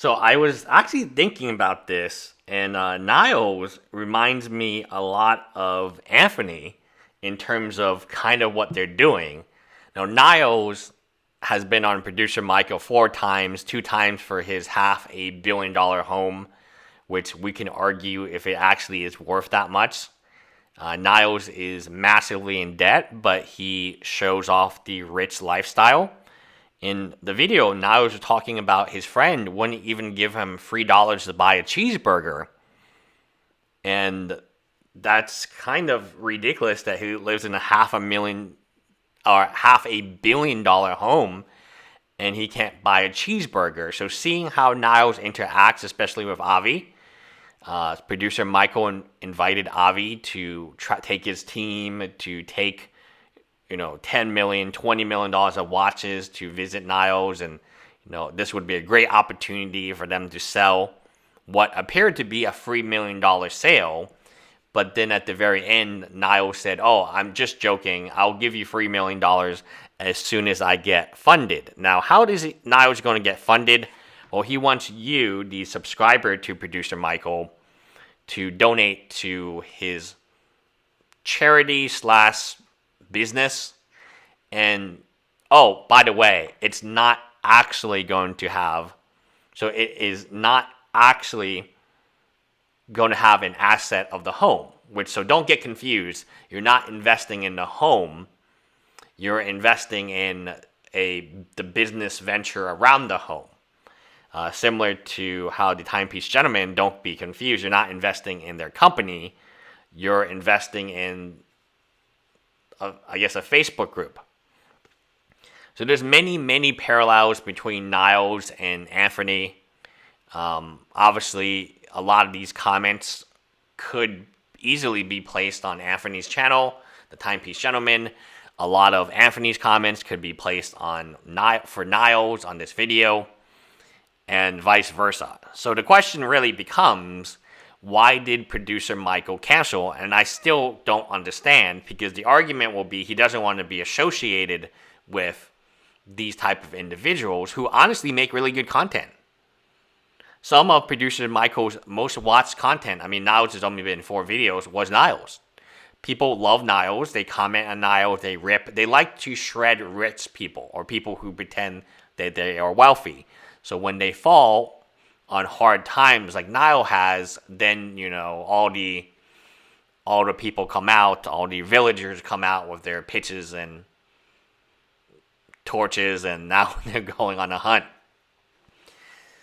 So I was actually thinking about this, and Niles reminds me a lot of Anthony in terms of kind of what they're doing. Now, Niles has been on Producer Michael 4 times, 2 times for his $500 million home, which we can argue if it actually is worth that much. Niles is massively in debt, but he shows off the rich lifestyle. In the video, Niles was talking about his friend wouldn't even give him $3 to buy a cheeseburger. And that's kind of ridiculous that he lives in a $500 million home and he can't buy a cheeseburger. So seeing how Niles interacts, especially with Avi, producer Michael invited Avi to take his team to take $10 million, $20 million of watches to visit Niles, and this would be a great opportunity for them to sell what appeared to be a $3 million sale. But then at the very end, Niles said, "Oh, I'm just joking. I'll give you $3 million as soon as I get funded." Now, how is Niles going to get funded? Well, he wants you, the subscriber to Producer Michael, to donate to his charity slash business. And oh, by the way, it's not actually going to have, so it is not actually going to have an asset of the home, so don't get confused. You're not investing in the home. You're investing in the business venture around the home. Similar to how the Timepiece gentlemen, don't be confused. You're not investing in their company. You're investing in a Facebook group. So there's many parallels between Niles and Anthony. Obviously, a lot of these comments could easily be placed on Anthony's channel, the Timepiece Gentleman. A lot of Anthony's comments could be placed for Niles on this video, and vice versa. So the question really becomes, why did Producer Michael cancel? And I still don't understand, because the argument will be he doesn't want to be associated with these type of individuals who honestly make really good content. Some of Producer Michael's most watched content, Niles has only been 4 videos, was Niles. People love Niles. They comment on Niles. They rip. They like to shred rich people or people who pretend that they are wealthy. So when they fall on hard times like Niles has, then all the people come out, all the villagers come out with their pitches and torches, and now they're going on a hunt.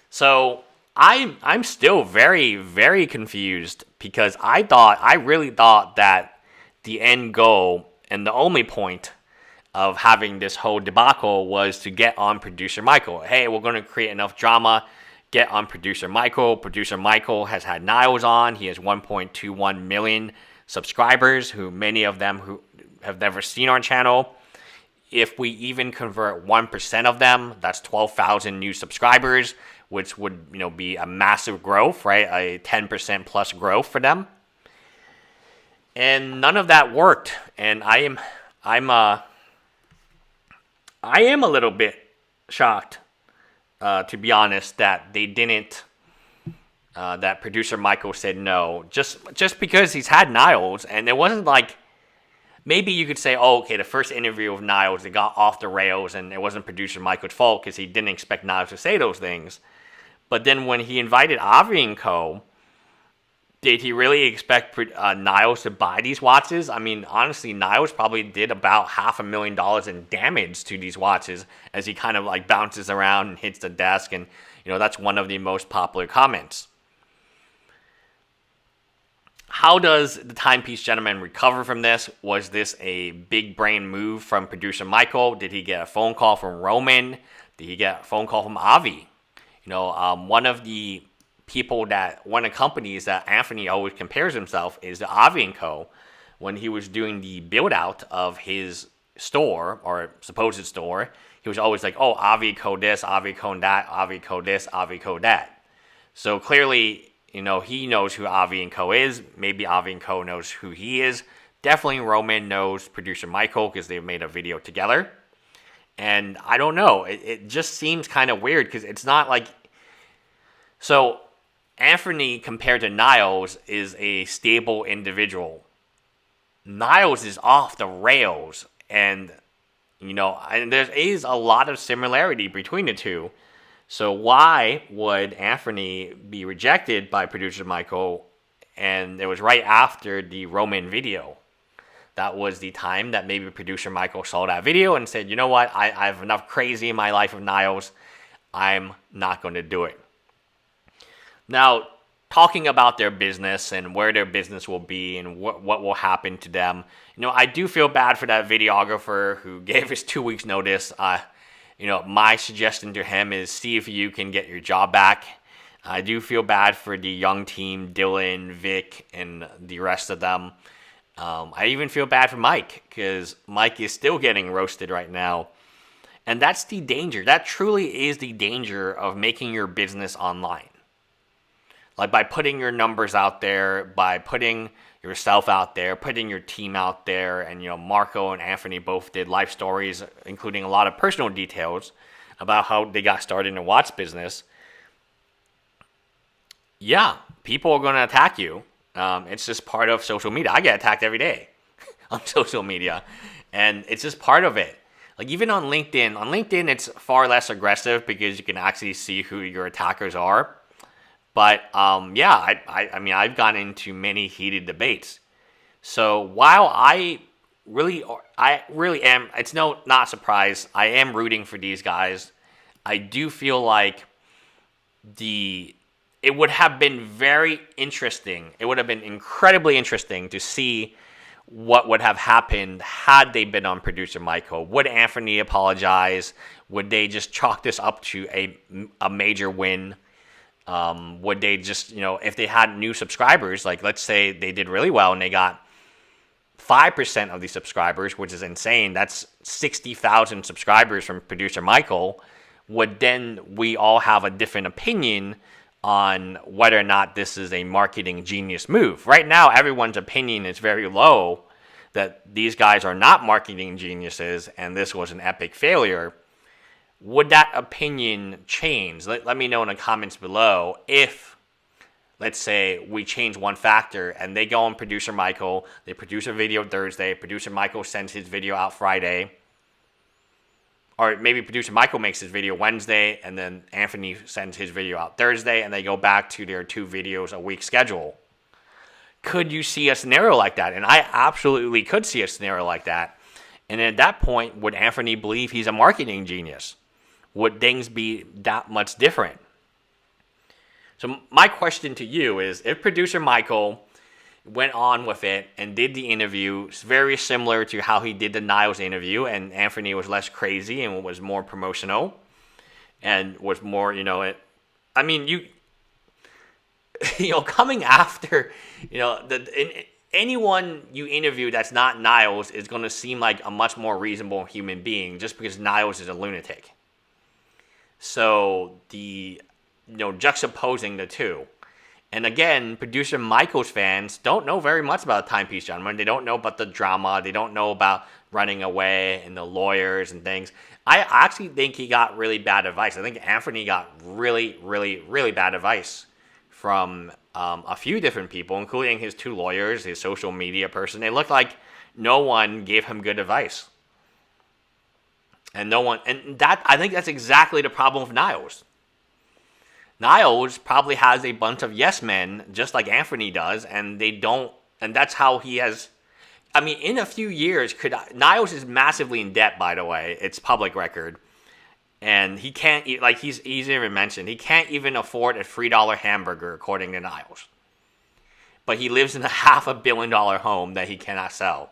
So I'm still very, very confused, because I really thought that the end goal and the only point of having this whole debacle was to get on Producer Michael. Hey, we're going to create enough drama, get on Producer Michael. Producer Michael has had Niles on. He has 1.21 million subscribers, who many of them who have never seen our channel. If we even convert 1% of them, that's 12,000 new subscribers, which would be a massive growth, right? A 10% plus growth for them. And none of that worked. And I am a little bit shocked, to be honest, that they didn't. That Producer Michael said no, just because he's had Niles, and it wasn't like, maybe you could say, oh, okay, the first interview with Niles, it got off the rails, and it wasn't Producer Michael's fault because he didn't expect Niles to say those things. But then when he invited Avi and Co., did he really expect Niles to buy these watches? Honestly, Niles probably did about $500,000 in damage to these watches as he kind of like bounces around and hits the desk, and that's one of the most popular comments. How does the Timepiece Gentleman recover from this? Was this a big brain move from Producer Michael? Did he get a phone call from Roman? Did he get a phone call from Avi? One of the companies that Anthony always compares himself is to Avi & Co. When he was doing the build out of his store, or supposed store, he was always like, oh, Avi & Co this, Avi & Co that, Avi & Co this, Avi & Co that. So clearly, he knows who Avi & Co is. Maybe Avi & Co knows who he is. Definitely Roman knows Producer Michael, because they've made a video together. And I don't know. It just seems kind of weird, because it's not like So Anthony, compared to Niles, is a stable individual. Niles is off the rails, and and there is a lot of similarity between the two. So why would Anthony be rejected by producer Michael? And it was right after the Roman video. That was the time that maybe producer Michael saw that video and said, you know what, I have enough crazy in my life with Niles. I'm not going to do it. Now, talking about their business and where their business will be and what will happen to them, I do feel bad for that videographer who gave his 2 weeks notice. My suggestion to him is see if you can get your job back. I do feel bad for the young team, Dylan, Vic, and the rest of them. I even feel bad for Mike because Mike is still getting roasted right now. And that's the danger. That truly is the danger of making your business online. Like by putting your numbers out there, by putting yourself out there, putting your team out there, and Marco and Anthony both did life stories, including a lot of personal details about how they got started in the watch business. Yeah, people are going to attack you. It's just part of social media. I get attacked every day on social media, and it's just part of it. Like even on LinkedIn, it's far less aggressive because you can actually see who your attackers are. But I've gotten into many heated debates. So while I really am, it's not a surprise. I am rooting for these guys. I do feel like it would have been very interesting. It would have been incredibly interesting to see what would have happened had they been on producer Michael. Would Anthony apologize? Would they just chalk this up to a major win? Would they just, if they had new subscribers, like let's say they did really well and they got 5% of the subscribers, which is insane. That's 60,000 subscribers from producer Michael. Would then we all have a different opinion on whether or not this is a marketing genius move? Right now, everyone's opinion is very low that these guys are not marketing geniuses and this was an epic failure. Would that opinion change? Let me know in the comments below if, let's say, we change one factor and they go on producer Michael, they produce a video Thursday, producer Michael sends his video out Friday, or maybe producer Michael makes his video Wednesday and then Anthony sends his video out Thursday and they go back to their 2 videos a week schedule. Could you see a scenario like that? And I absolutely could see a scenario like that. And at that point, would Anthony believe he's a marketing genius? Would things be that much different? So my question to you is, if producer Michael went on with it and did the interview, it's very similar to how he did the Niles interview, and Anthony was less crazy and was more promotional and was more, coming after, anyone you interview that's not Niles is going to seem like a much more reasonable human being just because Niles is a lunatic. So juxtaposing the two. And again, producer Michael's fans don't know very much about TimePiece gentlemen. They don't know about the drama. They don't know about running away and the lawyers and things. I actually think he got really bad advice. I think Anthony got really, really, really bad advice from a few different people, including his 2 lawyers, his social media person. It looked like no one gave him good advice. And I think that's exactly the problem with Niles. Niles probably has a bunch of yes men, just like Anthony does, and that's how he has. In a few years, Niles is massively in debt, by the way. It's public record. And he can't, he's even mentioned, he can't even afford a $3 hamburger, according to Niles. But he lives in a $500 million home that he cannot sell.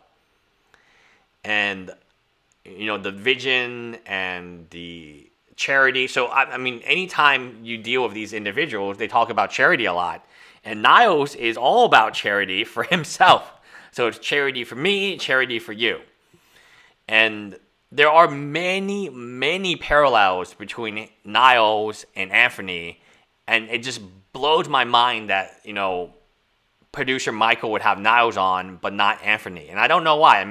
And the vision and the charity. So, anytime you deal with these individuals, they talk about charity a lot. And Niles is all about charity for himself. So it's charity for me, charity for you. And there are many, many parallels between Niles and Anthony. And it just blows my mind that, producer Michael would have Niles on, but not Anthony. And I don't know why.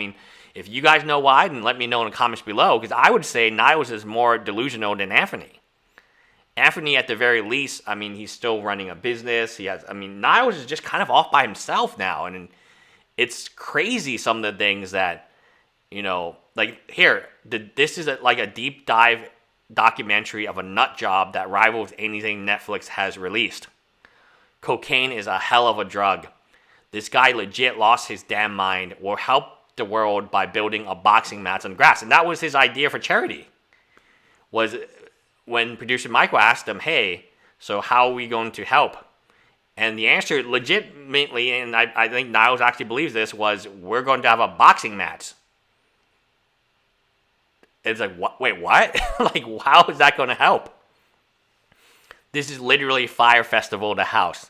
If you guys know why, then let me know in the comments below, because I would say Niles is more delusional than Anthony. Anthony, at the very least, I mean, he's still running a business. Niles is just kind of off by himself now. And it's crazy some of the things that, like here, this is like a deep dive documentary of a nut job that rivals anything Netflix has released. Cocaine is a hell of a drug. This guy legit lost his damn mind. Will help the world by building a boxing match on grass. And that was his idea for charity. Was when producer Michael asked him, hey, so how are we going to help? And the answer legitimately, and I think Niles actually believes this, was we're going to have a boxing match. It's like, what? Wait, what? Like, how is that going to help? This is literally Fire Festival the house.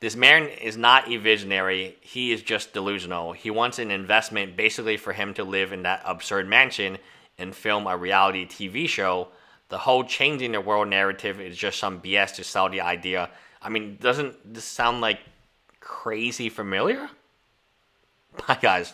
This man is not a visionary. He is just delusional. He wants an investment basically for him to live in that absurd mansion and film a reality TV show. The whole changing the world narrative is just some BS to sell the idea. I mean, doesn't this sound like crazy familiar? Bye, guys.